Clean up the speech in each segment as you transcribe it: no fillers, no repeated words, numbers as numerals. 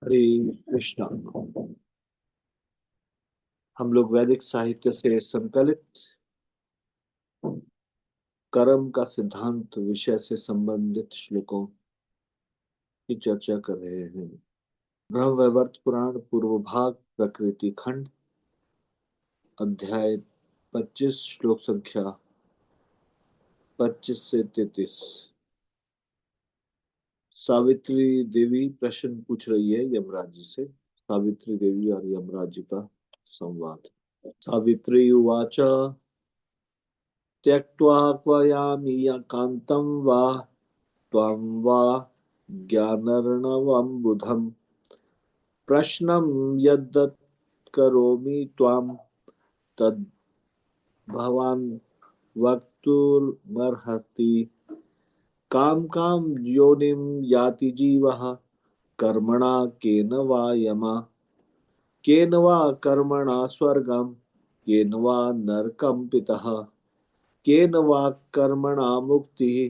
हरे कृष्णा। हम लोग वैदिक साहित्य से संकलित कर्म का सिद्धांत विषय से संबंधित श्लोकों की चर्चा कर रहे हैं। ब्रह्मवैवर्त पुराण पूर्व भाग प्रकृति खंड अध्याय 25 श्लोक संख्या 25 से 33। सावित्री देवी प्रश्न पूछ रही है यमराज जी से। सावित्री देवी और यमराज जी का संवाद। सावित्री उवाच त्यक्त्वा क्वयामि कान्तं वा त्वं वा ज्ञानर्णवं प्रश्नं यद्यत् करोमि त्वां तद् भवान् वक्तुमर्हसि। काम काम योनिं याति जीवः कर्मणा केन वा यमा केन वा कर्मणा स्वर्गं केन वा नरकं पितः केन वा कर्मणा मुक्तिः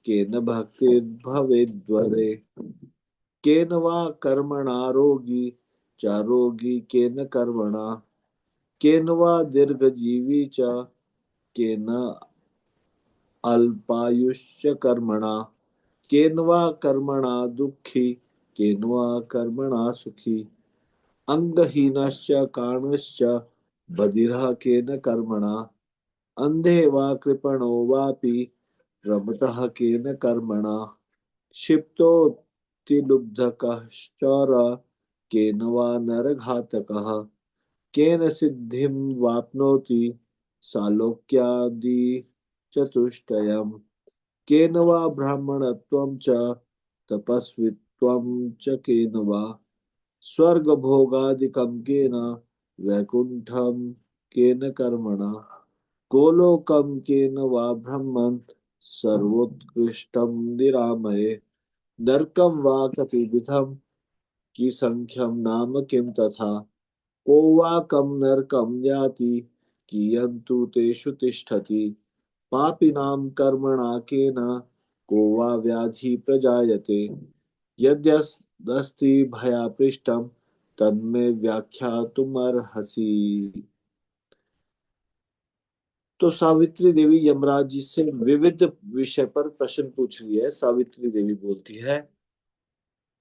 केन भक्तिर्भवेद्वरे केन वा कर्मणा रोगी च रोगी केन कर्मणा केन वा दीर्घजीवी च केन अल्पायुष्य कर्मणा केन वा कर्मणा दुःखी केन वा कर्मणा सुखी अंगहीनश्च काणश्च बधिरः केन कर्मणा अंधे वा कृपणो वापि रमतः केन कर्मणा क्षिप्तोऽतिलुब्धकश्चोर केन वा नरघातकः केन सिद्धिं वाप्नोति सालोक्यादि चतुष्टयम् केन वा ब्राह्मणत्वं च तपस्वित्वं च केन वा स्वर्गभोगादिकं केन वैकुण्ठं केन कर्मणा गोलोकं केन वा ब्रह्मन् सर्वोत्कृष्टं निरामये नरकं वा कतिविधं की संख्यं नाम किं तथा को वा कं नरकं याति कियन्तु तेषु तिष्ठति पापिनां कर्मणा केन को वा व्याधि प्रजायते यद्यस्ति भयापृष्टं तन्मे व्याख्यातुमर्हसि। तो सावित्री देवी यमराज जी से विविध विषय पर प्रश्न पूछ रही है। सावित्री देवी बोलती है,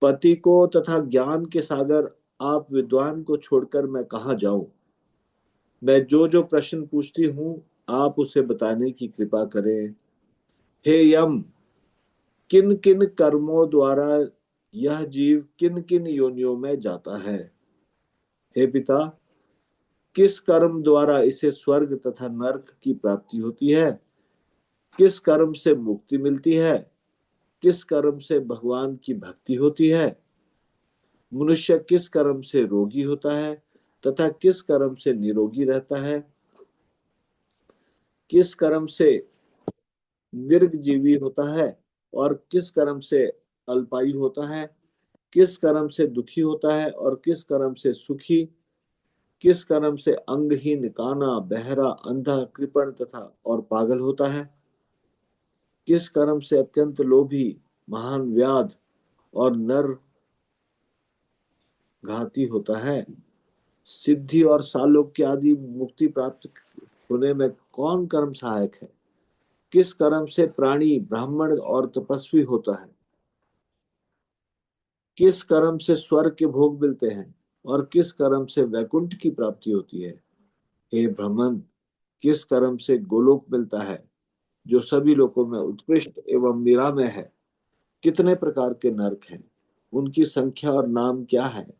पति को तथा ज्ञान के सागर आप विद्वान को छोड़कर मैं कहाँ जाऊं। मैं जो जो प्रश्न पूछती हूँ आप उसे बताने की कृपा करें। हे यम, किन किन कर्मों द्वारा यह जीव किन किन योनियों में जाता है। हे पिता, किस कर्म द्वारा इसे स्वर्ग तथा नरक की प्राप्ति होती है, किस कर्म से मुक्ति मिलती है, किस कर्म से भगवान की भक्ति होती है, मनुष्य किस कर्म से रोगी होता है तथा किस कर्म से निरोगी रहता है, किस कर्म से दीर्घजीवी होता है और किस कर्म से अल्पायु होता है, किस कर्म से दुखी होता है और किस कर्म से सुखी, किस कर्म से अंगहीन काना बहरा अंधा कृपण तथा और पागल होता है, किस कर्म से अत्यंत लोभी महान व्याध और नर घाती होता है, सिद्धि और सालोक्य आदि मुक्ति प्राप्त होने में कौन कर्म सहायक है, किस कर्म से प्राणी ब्राह्मण और तपस्वी होता है, किस कर्म से स्वर्ग के भोग मिलते हैं और किस कर्म से वैकुंठ की प्राप्ति होती है। हे ब्राह्मण, किस कर्म से गोलोक मिलता है जो सभी लोकों में उत्कृष्ट एवं निरामय है, कितने प्रकार के नरक हैं, उनकी संख्या और नाम क्या है,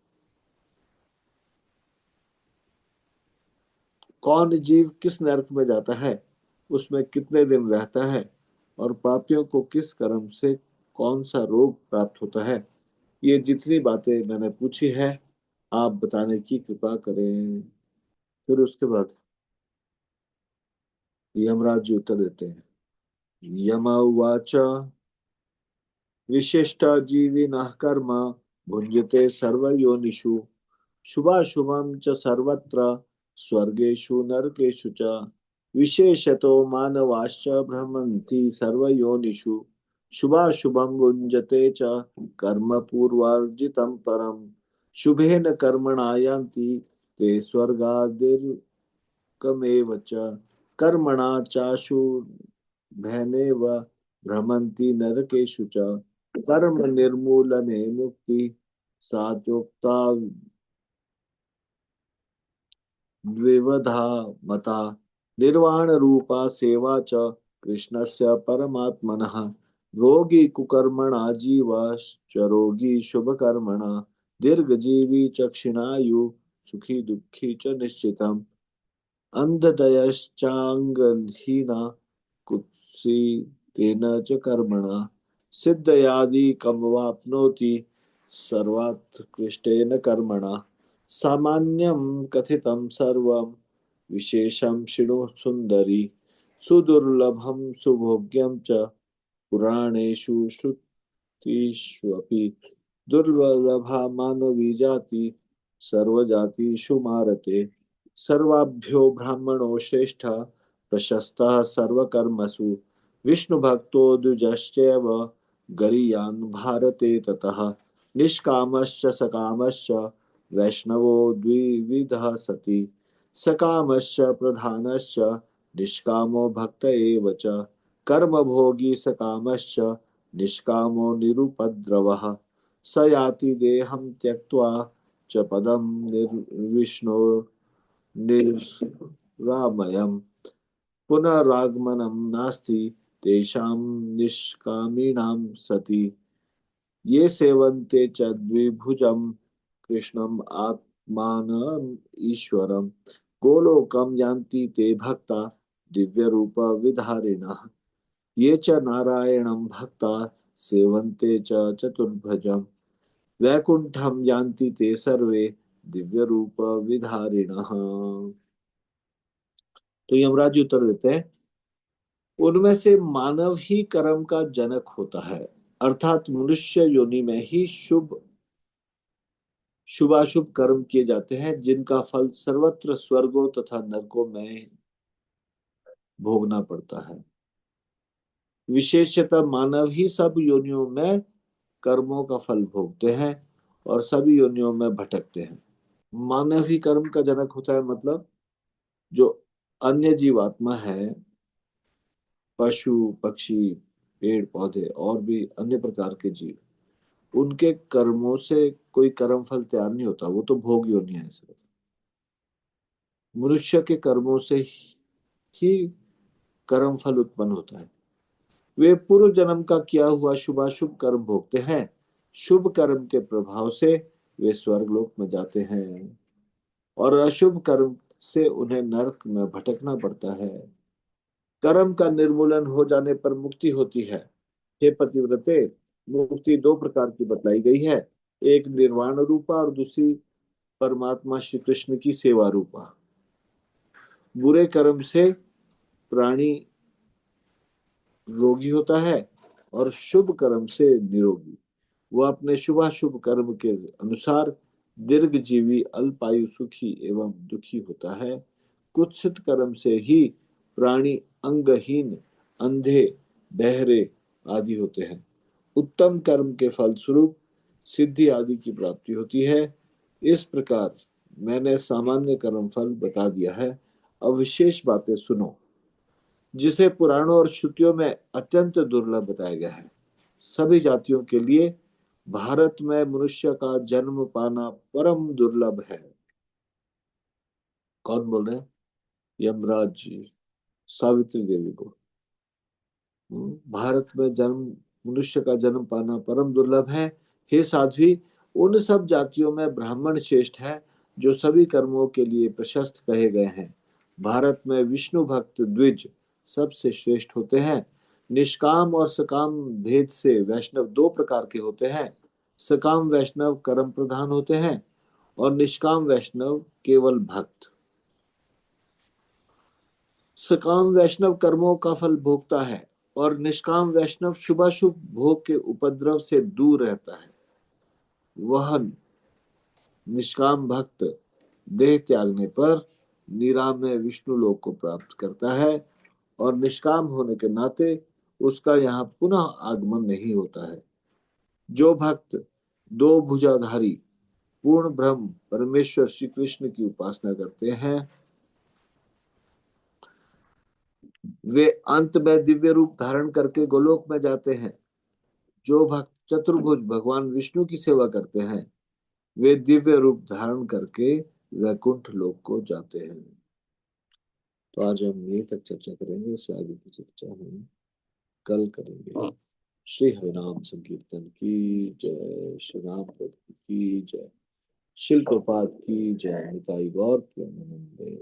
कौन जीव किस नरक में जाता है, उसमें कितने दिन रहता है और पापियों को किस कर्म से कौन सा रोग प्राप्त होता है। ये जितनी बातें मैंने पूछी है आप बताने की कृपा करें। फिर उसके बाद यमराज जी उत्तर देते हैं। यम उवाच विशिष्टा जीविनः कर्म भुंजते सर्वयोनिषु शुभाशुभं च सर्वत्र स्वर्गेषु नरकेषु च विशेषतो मानवाश्च भ्रमन्ति सर्वयोनिषु शुभाशुभं भुञ्जते च कर्म पूर्वार्जितं परम् शुभेन कर्मणा यान्ति ते स्वर्गादिर्गमेव च कर्मणा चाशु भैनेव भ्रमन्ति नरकेषु च कर्म निर्मूलने मुक्ति सा चोक्ता द्विविधा मता निर्वाण रूपा सेवा च कृष्णस्य परमात्मनः रोगी कुकर्मणा जीव च रोगी शुभकर्मणा दीर्घजीवी च क्षीणायु सुखी दुःखी च निश्चितम् अन्धदयश्चाङ्गहीना कुत्सितेन च कर्मणा सिद्धयादिकमवाप्नोति सर्वात्कृष्टेन कर्मणा सामान्यं कथितं सर्वं विशेषं शृणु सुन्दरी सुदुर्लभं सुभोग्यं च पुराणेषु श्रुतिष्वपि दुर्लभा मानवी जाति सर्वजातिषु मारते सर्वाभ्यो ब्राह्मणो श्रेष्ठ प्रशस्तः सर्वकर्मसु विष्णुभक्तो द्विजश्चैव गरीयान् भारते ततः निष्कामश्च सकामश्च वैष्णवो द्विविधः सति सकामश्च प्रधानश्च निष्कामो भक्त एव च कर्मभोगी सकामश्च निष्कामो निरुपद्रवः स याति देहं त्यक्त्वा च पदं निर्विष्णो निर्रामयम् पुनरागमनं नास्ति तेषां निष्कामिनां सति ये सेवन्ते च द्विभुजं कृष्णम् आत्मानम् ईश्वरम् गोलोकं यान्ति ते भक्ता दिव्यरूप विधारिणः ये च नारायणं भक्ता सेवन्ते च चतुर्भुजम् वैकुंठम यान्ति ते सर्वे दिव्य रूप विधारिणः। तो यमराज जी उत्तर देते हैं उनमें से मानव ही कर्म का जनक होता है अर्थात मनुष्य योनि में ही शुभाशुभ कर्म किए जाते हैं जिनका फल सर्वत्र स्वर्गों तथा नरकों में भोगना पड़ता है। विशेषतः मानव ही सब योनियों में कर्मों का फल भोगते हैं और सभी योनियों में भटकते हैं। मानव ही कर्म का जनक होता है मतलब जो अन्य जीवात्मा है पशु पक्षी पेड़ पौधे और भी अन्य प्रकार के जीव उनके कर्मों से कोई कर्म फल तैयार नहीं होता वो तो भोग योनि है सिर्फ मनुष्य के कर्मों से ही कर्म फल उत्पन्न होता है। वे पूर्व जन्म का किया हुआ शुभाशुभ कर्म भोगते हैं शुभ कर्म के प्रभाव से वे स्वर्गलोक में जाते हैं और अशुभ कर्म से उन्हें नरक में भटकना पड़ता है। कर्म का निर्मूलन हो जाने पर मुक्ति होती है। हे पतिव्रते मुक्ति दो प्रकार की बतलाई गई है एक निर्वाण रूपा और दूसरी परमात्मा श्री कृष्ण की सेवा रूपा। बुरे कर्म से प्राणी रोगी होता है और शुभ कर्म से निरोगी। वह अपने शुभाशुभ कर्म के अनुसार दीर्घजीवी अल्पायु सुखी एवं दुखी होता है। कुत्सित कर्म से ही प्राणी अंगहीन अंधे बहरे आदि होते हैं। उत्तम कर्म के फलस्वरूप सिद्धि आदि की प्राप्ति होती है। इस प्रकार मैंने सामान्य कर्म फल बता दिया है। अब विशेष बातें सुनो जिसे पुराणों और श्रुतियों में अत्यंत दुर्लभ बताया गया है। सभी जातियों के लिए भारत में मनुष्य का जन्म पाना परम दुर्लभ है। कौन बोल रहे हैं? यमराज जी सावित्री देवी को। भारत में जन्म मनुष्य का जन्म पाना परम दुर्लभ है। हे साध्वी उन सब जातियों में ब्राह्मण श्रेष्ठ है जो सभी कर्मों के लिए प्रशस्त कहे गए हैं। भारत में विष्णु भक्त द्विज सबसे श्रेष्ठ होते हैं। निष्काम और सकाम भेद से वैष्णव दो प्रकार के होते हैं। सकाम वैष्णव कर्म प्रधान होते हैं और निष्काम वैष्णव केवल भक्त। सकाम वैष्णव कर्मों का फल भोगता है और निष्काम वैष्णव शुभाशुभ भोग के उपद्रव से दूर रहता है। वह निष्काम भक्त देह त्यागने पर निरामय विष्णु लोक को प्राप्त करता है और निष्काम होने के नाते उसका यहाँ पुनः आगमन नहीं होता है। जो भक्त दो भुजाधारी पूर्ण ब्रह्म परमेश्वर श्री कृष्ण की उपासना करते हैं, वे अंत में दिव्य रूप धारण करके गोलोक में जाते हैं। जो भक्त चतुर्भुज भगवान विष्णु की सेवा करते हैं, वे दिव्य रूप धारण करके वैकुंठ लोक को जाते हैं। तो आज हम यहीं तक चर्चा करेंगे, इससे आगे की चर्चा हम कल करेंगे। श्री हरिनाम संकीर्तन की जय, श्री राम प्रभु की जय, शिल प्रपात की जय, निताई गौर प्रेमानंदे।